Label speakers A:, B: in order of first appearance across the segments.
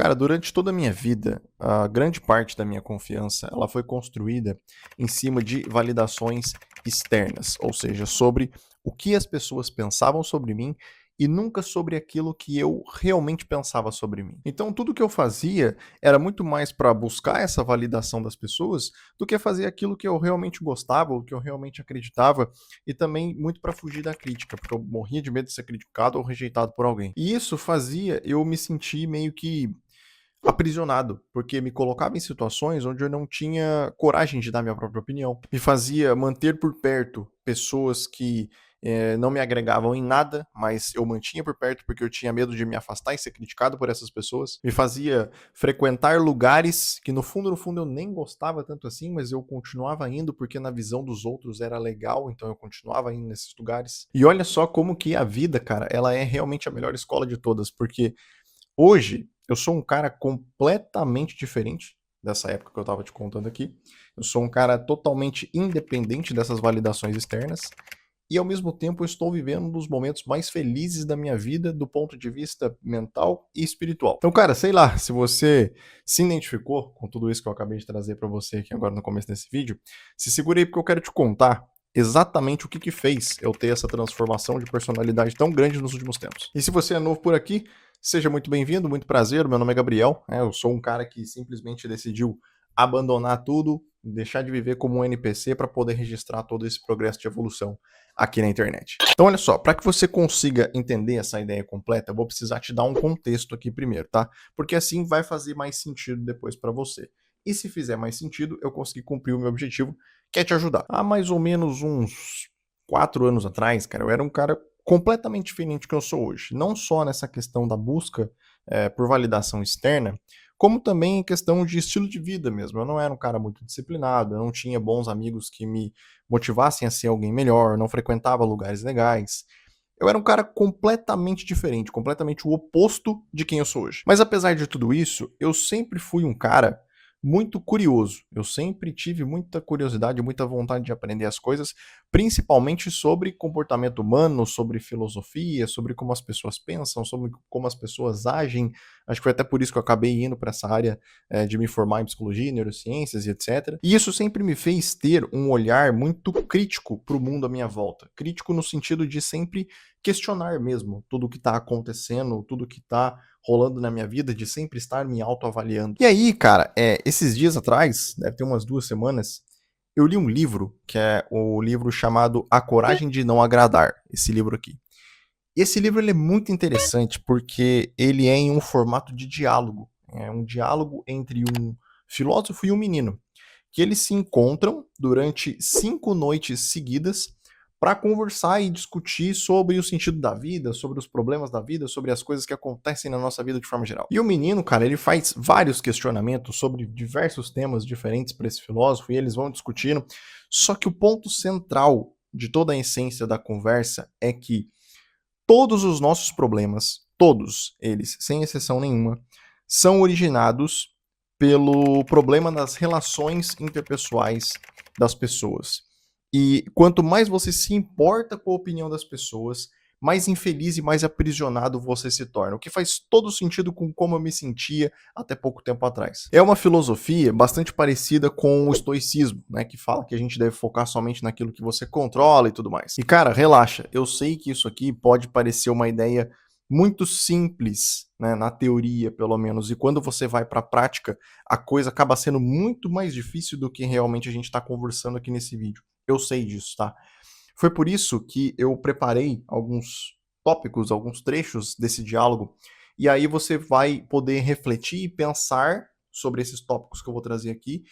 A: Cara, durante toda a minha vida, a grande parte da minha confiança, ela foi construída em cima de validações externas, ou seja, sobre o que as pessoas pensavam sobre mim e nunca sobre aquilo que eu realmente pensava sobre mim. Então, tudo que eu fazia era muito mais para buscar essa validação das pessoas do que fazer aquilo que eu realmente gostava, o que eu realmente acreditava, e também muito para fugir da crítica, porque eu morria de medo de ser criticado ou rejeitado por alguém. E isso fazia eu me sentir meio que aprisionado, porque me colocava em situações onde eu não tinha coragem de dar minha própria opinião. Me fazia manter por perto pessoas que não me agregavam em nada, mas eu mantinha por perto porque eu tinha medo de me afastar e ser criticado por essas pessoas. Me fazia frequentar lugares que no fundo eu nem gostava tanto assim, mas eu continuava indo porque na visão dos outros era legal, então eu continuava indo nesses lugares. E olha só como que a vida, cara, ela é realmente a melhor escola de todas, porque hoje, eu sou um cara completamente diferente dessa época que eu estava te contando aqui. Eu sou um cara totalmente independente dessas validações externas e, ao mesmo tempo, eu estou vivendo um dos momentos mais felizes da minha vida do ponto de vista mental e espiritual. Então, cara, sei lá, se você se identificou com tudo isso que eu acabei de trazer para você aqui agora no começo desse vídeo, se segura aí porque eu quero te contar exatamente o que fez eu ter essa transformação de personalidade tão grande nos últimos tempos. E se você é novo por aqui, seja muito bem-vindo, muito prazer, meu nome é Gabriel, eu sou um cara que simplesmente decidiu abandonar tudo, deixar de viver como um NPC para poder registrar todo esse progresso de evolução aqui na internet. Então olha só, para que você consiga entender essa ideia completa, eu vou precisar te dar um contexto aqui primeiro, tá? Porque assim vai fazer mais sentido depois para você. E se fizer mais sentido, eu consegui cumprir o meu objetivo, que é te ajudar. Há mais ou menos uns 4 anos atrás, cara, eu era um cara completamente diferente do que eu sou hoje. Não só nessa questão da busca por validação externa, como também em questão de estilo de vida mesmo. Eu não era um cara muito disciplinado, eu não tinha bons amigos que me motivassem a ser alguém melhor, eu não frequentava lugares legais. Eu era um cara completamente diferente, completamente o oposto de quem eu sou hoje. Mas apesar de tudo isso, eu sempre fui um cara muito curioso. Eu sempre tive muita curiosidade, muita vontade de aprender as coisas, principalmente sobre comportamento humano, sobre filosofia, sobre como as pessoas pensam, sobre como as pessoas agem. Acho que foi até por isso que eu acabei indo para essa área de me formar em psicologia, neurociências e etc. E isso sempre me fez ter um olhar muito crítico para o mundo à minha volta. Crítico no sentido de sempre questionar mesmo tudo o que está acontecendo, tudo que está rolando na minha vida, de sempre estar me autoavaliando. E aí, cara, esses dias atrás, deve ter umas 2 semanas, eu li um livro, que é o livro chamado A Coragem de Não Agradar, esse livro aqui. E esse livro ele é muito interessante porque ele é em um formato de diálogo. É um diálogo entre um filósofo e um menino, que eles se encontram durante 5 noites seguidas para conversar e discutir sobre o sentido da vida, sobre os problemas da vida, sobre as coisas que acontecem na nossa vida de forma geral. E o menino, cara, ele faz vários questionamentos sobre diversos temas diferentes para esse filósofo e eles vão discutindo. Só que o ponto central de toda a essência da conversa é que todos os nossos problemas, todos eles, sem exceção nenhuma, são originados pelo problema das relações interpessoais das pessoas. E quanto mais você se importa com a opinião das pessoas, mais infeliz e mais aprisionado você se torna, o que faz todo sentido com como eu me sentia até pouco tempo atrás. É uma filosofia bastante parecida com o estoicismo, né, que fala que a gente deve focar somente naquilo que você controla e tudo mais. E cara, relaxa, eu sei que isso aqui pode parecer uma ideia muito simples, né, na teoria pelo menos, e quando você vai para a prática, a coisa acaba sendo muito mais difícil do que realmente a gente está conversando aqui nesse vídeo. Eu sei disso, tá? Foi por isso que eu preparei alguns tópicos, alguns trechos desse diálogo, e aí você vai poder refletir e pensar sobre esses tópicos que eu vou trazer aqui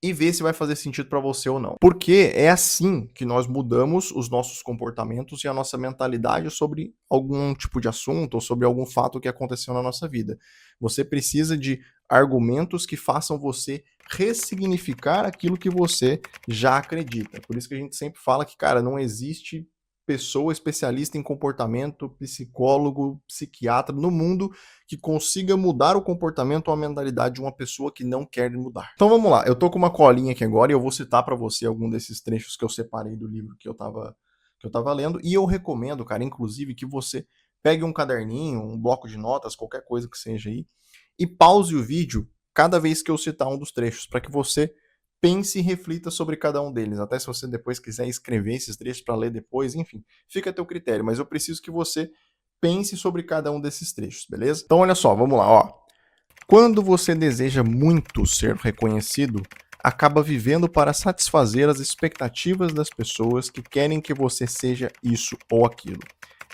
A: e ver se vai fazer sentido para você ou não. Porque é assim que nós mudamos os nossos comportamentos e a nossa mentalidade sobre algum tipo de assunto ou sobre algum fato que aconteceu na nossa vida. Você precisa de argumentos que façam você ressignificar aquilo que você já acredita. Por isso que a gente sempre fala que, cara, não existe pessoa especialista em comportamento, psicólogo, psiquiatra no mundo que consiga mudar o comportamento ou a mentalidade de uma pessoa que não quer mudar. Então vamos lá, eu tô com uma colinha aqui agora e eu vou citar para você algum desses trechos que eu separei do livro que eu tava lendo, e eu recomendo, cara, inclusive que você pegue um caderninho, um bloco de notas, qualquer coisa que seja aí, e pause o vídeo cada vez que eu citar um dos trechos, para que você pense e reflita sobre cada um deles. Até se você depois quiser escrever esses trechos para ler depois, enfim, fica a teu critério, mas eu preciso que você pense sobre cada um desses trechos, beleza? Então olha só, vamos lá, ó. Quando você deseja muito ser reconhecido, acaba vivendo para satisfazer as expectativas das pessoas que querem que você seja isso ou aquilo.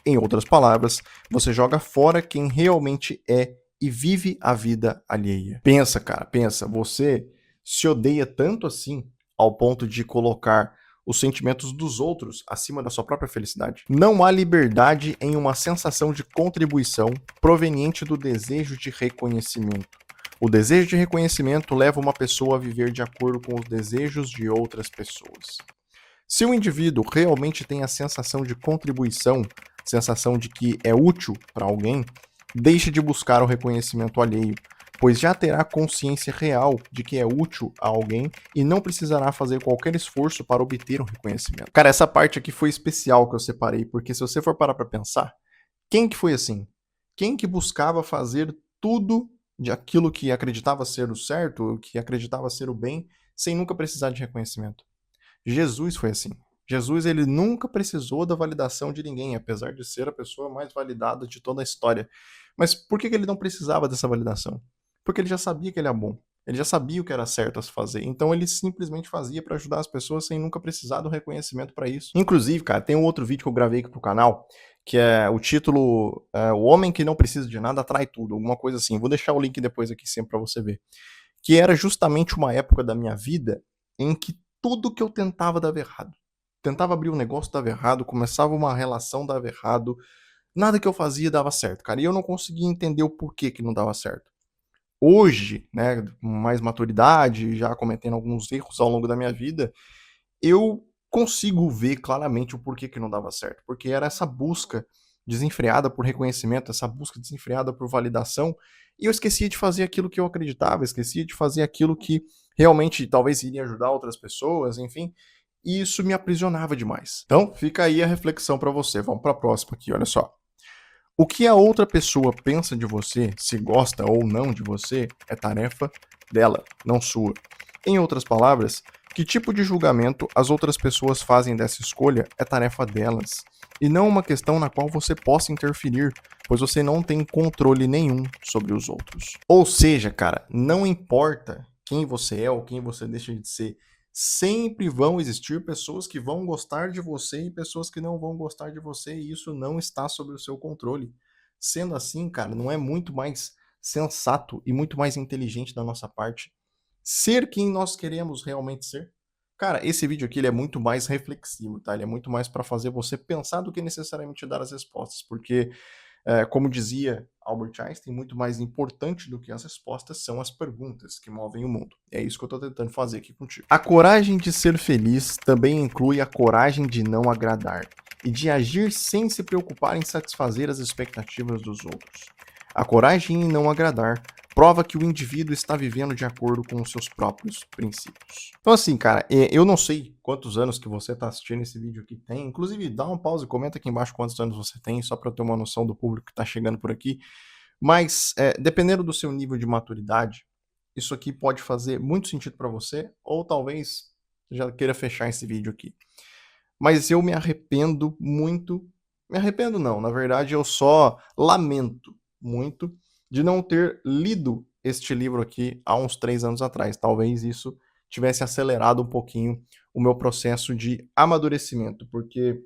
A: Em outras palavras, você joga fora quem realmente é e vive a vida alheia. Pensa, cara, pensa, você se odeia tanto assim ao ponto de colocar os sentimentos dos outros acima da sua própria felicidade? Não há liberdade em uma sensação de contribuição proveniente do desejo de reconhecimento. O desejo de reconhecimento leva uma pessoa a viver de acordo com os desejos de outras pessoas. Se o indivíduo realmente tem a sensação de contribuição, sensação de que é útil para alguém, deixe de buscar o reconhecimento alheio, pois já terá consciência real de que é útil a alguém e não precisará fazer qualquer esforço para obter o reconhecimento. Cara, essa parte aqui foi especial que eu separei, porque se você for parar para pensar, quem que foi assim? Quem que buscava fazer tudo de aquilo que acreditava ser o certo, que acreditava ser o bem, sem nunca precisar de reconhecimento? Jesus foi assim. Jesus ele nunca precisou da validação de ninguém, apesar de ser a pessoa mais validada de toda a história. Mas por que ele não precisava dessa validação? Porque ele já sabia que ele era bom. Ele já sabia o que era certo a se fazer. Então ele simplesmente fazia para ajudar as pessoas sem nunca precisar do reconhecimento para isso. Inclusive, cara, tem um outro vídeo que eu gravei aqui pro canal, que é o título O Homem que Não Precisa de Nada Atrai Tudo, alguma coisa assim. Vou deixar o link depois aqui sempre para você ver. Que era justamente uma época da minha vida em que tudo que eu tentava dava errado. Tentava abrir um negócio, dava errado, começava uma relação, dava errado. Nada que eu fazia dava certo, cara. E eu não conseguia entender o porquê que não dava certo. Hoje, né, com mais maturidade, já cometendo alguns erros ao longo da minha vida, eu consigo ver claramente o porquê que não dava certo. Porque era essa busca desenfreada por reconhecimento, essa busca desenfreada por validação, e eu esquecia de fazer aquilo que eu acreditava, esquecia de fazer aquilo que realmente talvez iria ajudar outras pessoas, enfim, e isso me aprisionava demais. Então, fica aí a reflexão para você. Vamos para a próxima aqui, olha só. O que a outra pessoa pensa de você, se gosta ou não de você, é tarefa dela, não sua. Em outras palavras, que tipo de julgamento as outras pessoas fazem dessa escolha é tarefa delas, e não uma questão na qual você possa interferir, pois você não tem controle nenhum sobre os outros. Ou seja, cara, não importa quem você é ou quem você deixa de ser, sempre vão existir pessoas que vão gostar de você e pessoas que não vão gostar de você, e isso não está sob o seu controle. Sendo assim, cara, não é muito mais sensato e muito mais inteligente da nossa parte ser quem nós queremos realmente ser? Cara, esse vídeo aqui ele é muito mais reflexivo, tá? Ele é muito mais para fazer você pensar do que necessariamente dar as respostas, porque como dizia Albert Einstein, muito mais importante do que as respostas são as perguntas que movem o mundo. É isso que eu estou tentando fazer aqui contigo. A coragem de ser feliz também inclui a coragem de não agradar e de agir sem se preocupar em satisfazer as expectativas dos outros. A coragem em não agradar prova que o indivíduo está vivendo de acordo com os seus próprios princípios. Então assim, cara, eu não sei quantos anos que você está assistindo esse vídeo aqui tem, inclusive dá uma pausa e comenta aqui embaixo quantos anos você tem, só para eu ter uma noção do público que está chegando por aqui, mas dependendo do seu nível de maturidade, isso aqui pode fazer muito sentido para você, ou talvez você já queira fechar esse vídeo aqui. Mas eu me arrependo muito, me arrependo não, na verdade eu só lamento muito de não ter lido este livro aqui há uns 3 anos atrás. Talvez isso tivesse acelerado um pouquinho o meu processo de amadurecimento, porque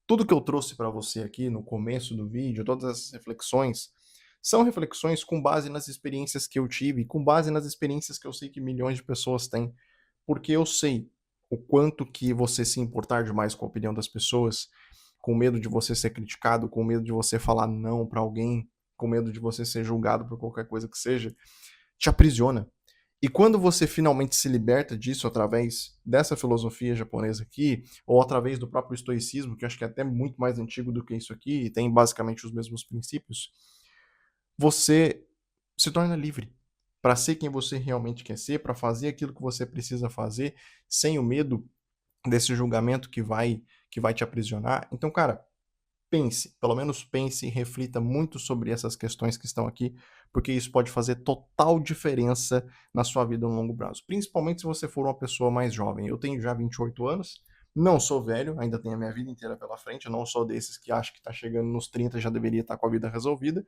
A: tudo que eu trouxe para você aqui no começo do vídeo, todas essas reflexões, são reflexões com base nas experiências que eu tive, com base nas experiências que eu sei que milhões de pessoas têm, porque eu sei o quanto que você se importar demais com a opinião das pessoas, com medo de você ser criticado, com medo de você falar não para alguém, com medo de você ser julgado por qualquer coisa que seja, te aprisiona. E quando você finalmente se liberta disso através dessa filosofia japonesa aqui, ou através do próprio estoicismo, que eu acho que é até muito mais antigo do que isso aqui, e tem basicamente os mesmos princípios, você se torna livre para ser quem você realmente quer ser, para fazer aquilo que você precisa fazer, sem o medo desse julgamento que vai te aprisionar. Então, cara, pense, pelo menos pense e reflita muito sobre essas questões que estão aqui, porque isso pode fazer total diferença na sua vida no longo prazo, principalmente se você for uma pessoa mais jovem. Eu tenho já 28 anos, não sou velho, ainda tenho a minha vida inteira pela frente, eu não sou desses que acham que está chegando nos 30 e já deveria estar com a vida resolvida,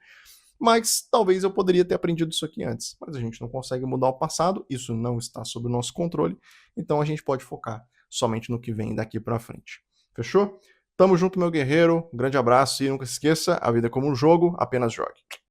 A: mas talvez eu poderia ter aprendido isso aqui antes. Mas a gente não consegue mudar o passado, isso não está sob o nosso controle, então a gente pode focar somente no que vem daqui para frente. Fechou? Tamo junto, meu guerreiro. Um grande abraço e nunca se esqueça, a vida é como um jogo, apenas jogue.